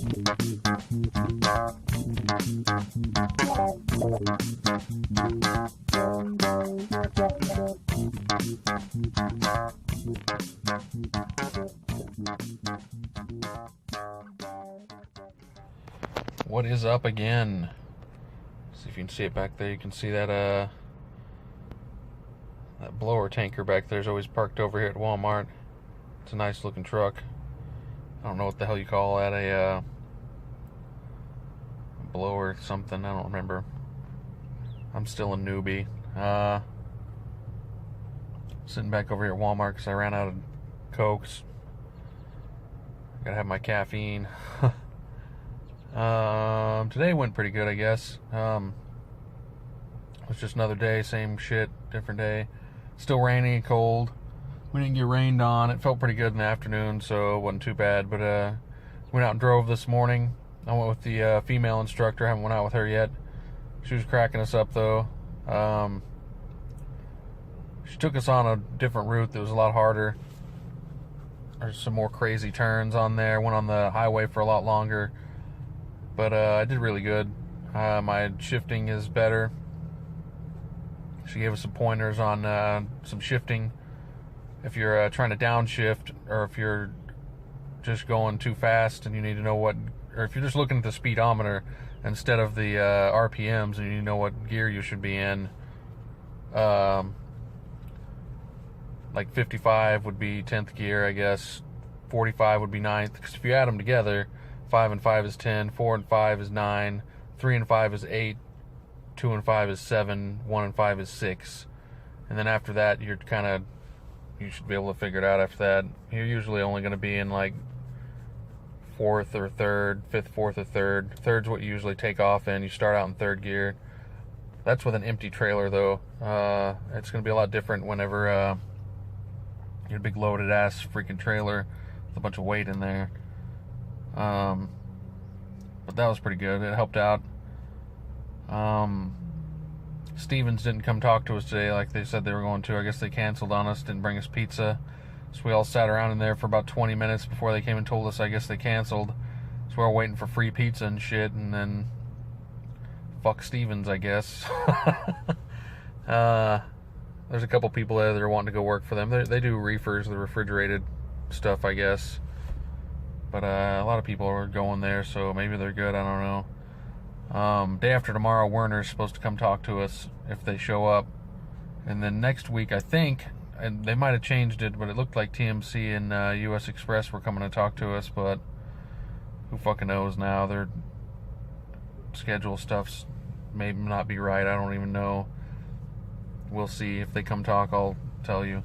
What is up again? See if you can see it back there. You can see that that blower tanker back there is always parked over here at Walmart. It's a nice looking truck. I don't know what the hell you call that, a blower something, I don't remember. I'm still a newbie. Sitting back over here at Walmart because I ran out of Cokes. Gotta have my caffeine. Today went pretty good, I guess. It was just another day, same shit, different day. Still rainy, cold. We didn't get rained on. It felt pretty good in the afternoon, so it wasn't too bad. But went out and drove this morning. I went with the female instructor. I haven't went out with her yet. She was cracking us up, though. She took us on a different route that was a lot harder. There's some more crazy turns on there. Went on the highway for a lot longer. But I did really good. My shifting is better. She gave us some pointers on some shifting. If you're trying to downshift, or if you're just going too fast and you need to know what, or if you're just looking at the speedometer instead of the RPMs and you need to know what gear you should be in, like 55 would be 10th gear, I guess. 45 would be 9th, because if you add them together, 5 and 5 is 10, 4 and 5 is 9, 3 and 5 is 8, 2 and 5 is 7, 1 and 5 is 6. And then after that, you should be able to figure it out after that. You're usually only going to be in like 4th or 3rd, 5th, 4th or 3rd. 3rd's what you usually take off in. You start out in 3rd gear. That's with an empty trailer, though. It's going to be a lot different whenever you're a big loaded ass freaking trailer with a bunch of weight in there. But that was pretty good. It helped out. Stevens didn't come talk to us today like they said they were going to. I guess they canceled on us, didn't bring us pizza. So we all sat around in there for about 20 minutes before they came and told us I guess they canceled. So we were all waiting for free pizza and shit, and then fuck Stevens, I guess. There's a couple people there that are wanting to go work for them. They do reefers, the refrigerated stuff, I guess. But a lot of people are going there, so maybe they're good, I don't know. Day after tomorrow, Werner's supposed to come talk to us if they show up. And then next week, I think, and they might have changed it, but it looked like TMC and US Express were coming to talk to us, but who fucking knows now? Their schedule stuff's may not be right. I don't even know. We'll see. If they come talk, I'll tell you.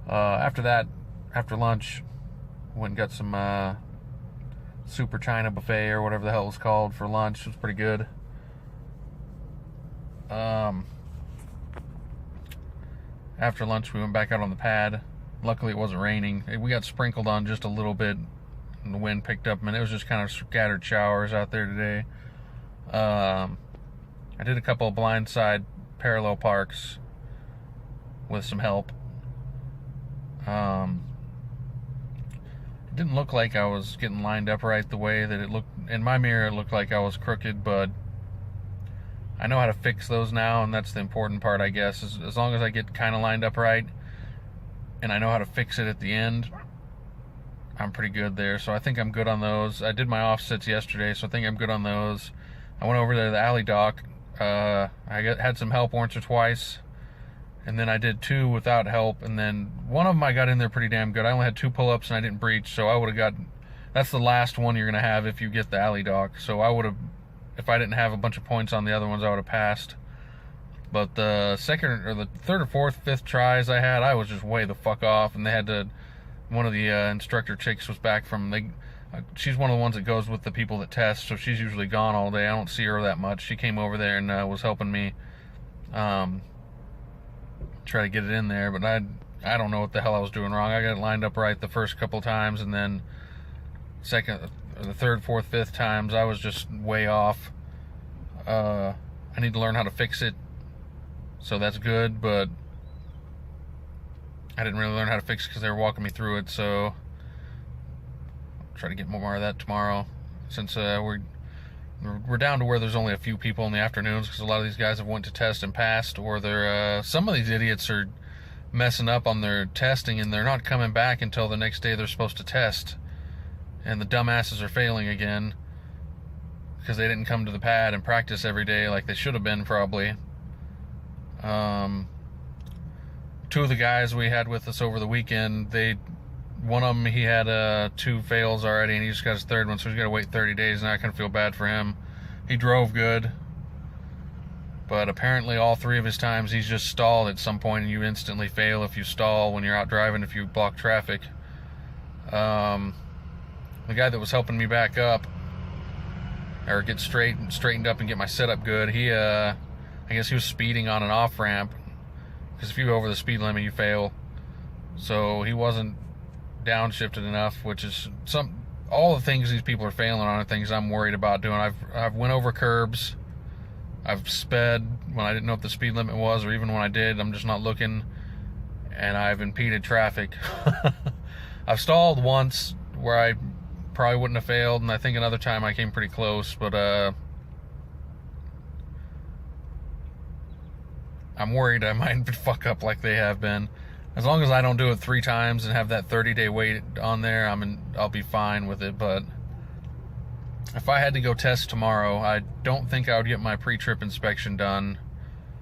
After that, after lunch, went and got some Super China buffet or whatever the hell it was called for lunch. It was pretty good. After lunch, we went back out on the pad. Luckily, it wasn't raining. We got sprinkled on just a little bit, and the wind picked up, and it was just kind of scattered showers out there today. I did a couple of blindside parallel parks with some help. It didn't look like I was getting lined up right the way that it looked. In my mirror, it looked like I was crooked, but I know how to fix those now, and that's the important part, I guess. As long as I get kind of lined up right, and I know how to fix it at the end, I'm pretty good there. So I think I'm good on those. I did my offsets yesterday, so I think I'm good on those. I went over there to the alley dock. I had some help once or twice, and then I did 2 without help, and then one of them I got in there pretty damn good. I only had 2 pull-ups and I didn't breach, so I would have got, that's the last one you're going to have if you get the alley dock. So I would have, if I didn't have a bunch of points on the other ones, I would have passed. But the second, or the third or fourth, fifth tries I had, I was just way the fuck off, and they had to, one of the instructor chicks was back from, she's one of the ones that goes with the people that test, so she's usually gone all day. I don't see her that much. She came over there and was helping me try to get it in there, but I don't know what the hell I was doing wrong. I got it lined up right the first couple times, and then the third, fourth, fifth times I was just way off. I need to learn how to fix it, so that's good, but I didn't really learn how to fix it because they were walking me through it, so I'll try to get more of that tomorrow. since we're down to where there's only a few people in the afternoons, because a lot of these guys have went to test and passed, or they're some of these idiots are messing up on their testing and they're not coming back until the next day they're supposed to test, and the dumbasses are failing again because they didn't come to the pad and practice every day like they should have been, probably. Two of the guys we had with us over the weekend, one of them, he had 2 fails already, and he just got his 3rd one, so he's got to wait 30 days, and I kind of feel bad for him. He drove good, but apparently all 3 of his times he's just stalled at some point, and you instantly fail if you stall when you're out driving, if you block traffic. The guy that was helping me back up, or get straightened up and get my setup good, I guess he was speeding on an off-ramp, because if you go over the speed limit, you fail. So he wasn't downshifted enough, which is all the things these people are failing on are things I'm worried about doing. I've went over curbs, I've sped when I didn't know what the speed limit was, or even when I did, I'm just not looking, and I've impeded traffic. I've stalled once where I probably wouldn't have failed, and I think another time I came pretty close, but I'm worried I might fuck up like they have been. As long as I don't do it 3 times and have that 30-day wait on there, I'll be fine with it. But if I had to go test tomorrow, I don't think I would get my pre-trip inspection done.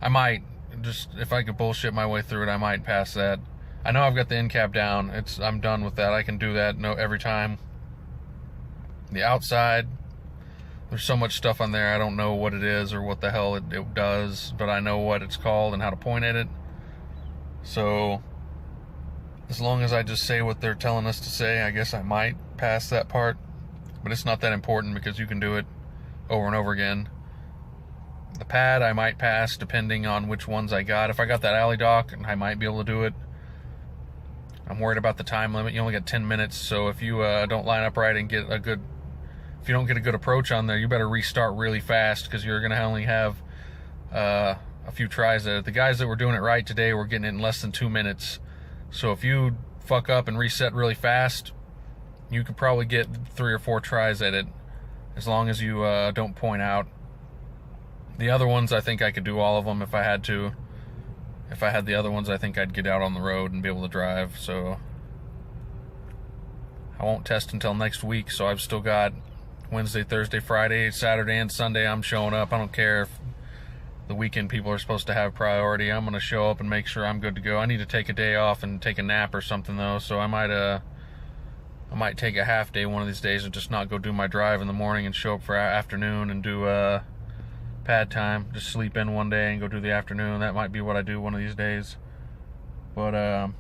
I might, just if I could bullshit my way through it, I might pass that. I know I've got the end cap down. I'm done with that. I can do that every time. The outside, there's so much stuff on there, I don't know what it is or what the hell it does, but I know what it's called and how to point at it. So as long as I just say what they're telling us to say, I guess I might pass that part. But it's not that important because you can do it over and over again. The pad I might pass depending on which ones I got. If I got that alley dock, I might be able to do it. I'm worried about the time limit. You only got 10 minutes, so if you don't line up right and get a good... If you don't get a good approach on there, you better restart really fast, because you're going to only have a few tries at it. The guys that were doing it right today were getting it in less than 2 minutes. So if you fuck up and reset really fast, you could probably get 3 or 4 tries at it, as long as you don't point out. The other ones, I think I could do all of them if I had to. If I had the other ones, I think I'd get out on the road and be able to drive. So I won't test until next week, so I've still got Wednesday, Thursday, Friday, Saturday, and Sunday. I'm showing up. I don't care if the weekend people are supposed to have priority. I'm going to show up and make sure I'm good to go. I need to take a day off and take a nap or something, though, so I might take a half day one of these days and just not go do my drive in the morning and show up for afternoon and do pad time. Just sleep in one day and go do the afternoon. That might be what I do one of these days. But I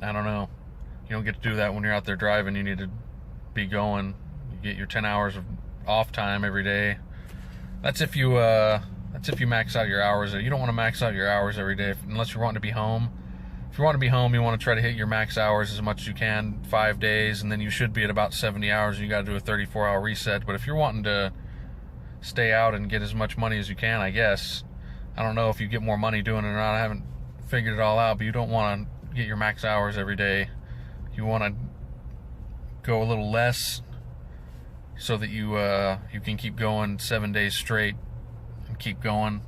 don't know. You don't get to do that when you're out there driving. You need to be going. You get your 10 hours of off time every day. That's if you max out your hours. You don't want to max out your hours every day unless you're wanting to be home. If you want to be home, you want to try to hit your max hours as much as you can, 5 days, and then you should be at about 70 hours, and you got to do a 34-hour reset. But if you're wanting to stay out and get as much money as you can, I guess. I don't know if you get more money doing it or not. I haven't figured it all out, but you don't want to get your max hours every day. You want to go a little less so that you can keep going 7 days straight and keep going.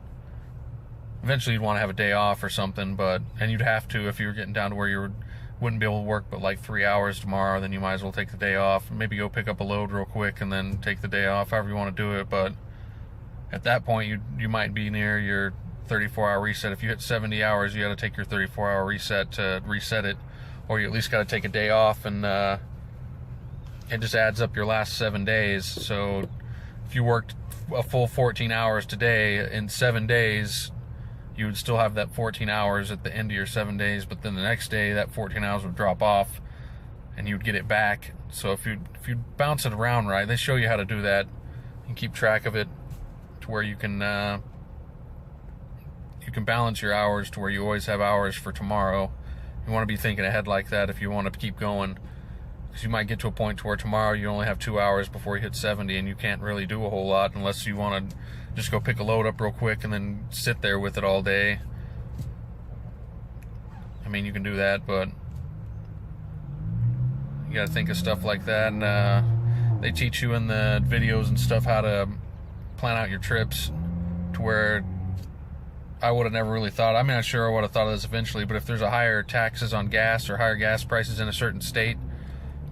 Eventually you'd want to have a day off or something, and you'd have to if you were getting down to where you wouldn't be able to work but like 3 hours tomorrow. Then you might as well take the day off, maybe go pick up a load real quick and then take the day off, however you want to do it. But at that point you might be near your 34-hour reset. If you hit 70 hours, you got to take your 34-hour reset to reset it, or you at least got to take a day off, and it just adds up your last 7 days. So if you worked a full 14 hours today, in 7 days you would still have that 14 hours at the end of your 7 days, but then the next day that 14 hours would drop off and you'd get it back. So if you bounce it around right, they show you how to do that and keep track of it to where you can balance your hours to where you always have hours for tomorrow. You want to be thinking ahead like that if you want to keep going, because you might get to a point to where tomorrow you only have 2 hours before you hit 70, and you can't really do a whole lot unless you want to just go pick a load up real quick and then sit there with it all day. I mean, you can do that, but you got to think of stuff like that. And They teach you in the videos and stuff how to plan out your trips to where I would have never really thought. I mean, I'm sure I would have thought of this eventually, but if there's a higher taxes on gas or higher gas prices in a certain state,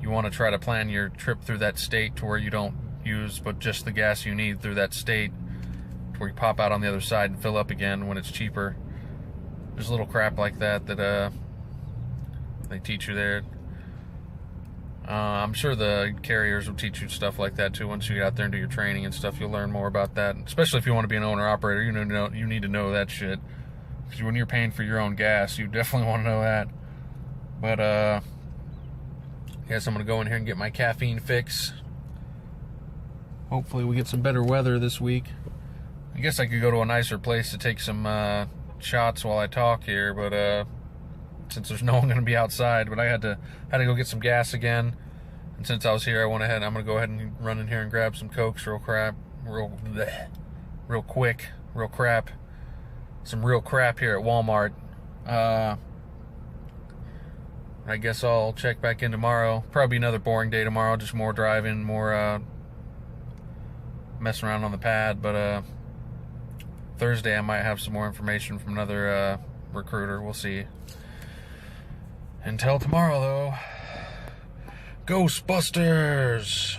you want to try to plan your trip through that state to where you don't use but just the gas you need through that state, to where you pop out on the other side and fill up again when it's cheaper. There's a little crap like that that they teach you there. I'm sure the carriers will teach you stuff like that too. Once you get out there and do your training and stuff, you'll learn more about that. Especially if you want to be an owner-operator, you need to know that shit. Because when you're paying for your own gas, you definitely want to know that. But, guess I'm going to go in here and get my caffeine fix. Hopefully we get some better weather this week. I guess I could go to a nicer place to take some shots while I talk here, but since there's no one going to be outside, but I had to go get some gas again, and since I was here, I'm going to go ahead and run in here and grab some Cokes real quick, some real crap here at Walmart. I guess I'll check back in tomorrow. Probably another boring day tomorrow, just more driving, more messing around on the pad, but Thursday I might have some more information from another recruiter. We'll see. Until tomorrow, though, Ghostbusters!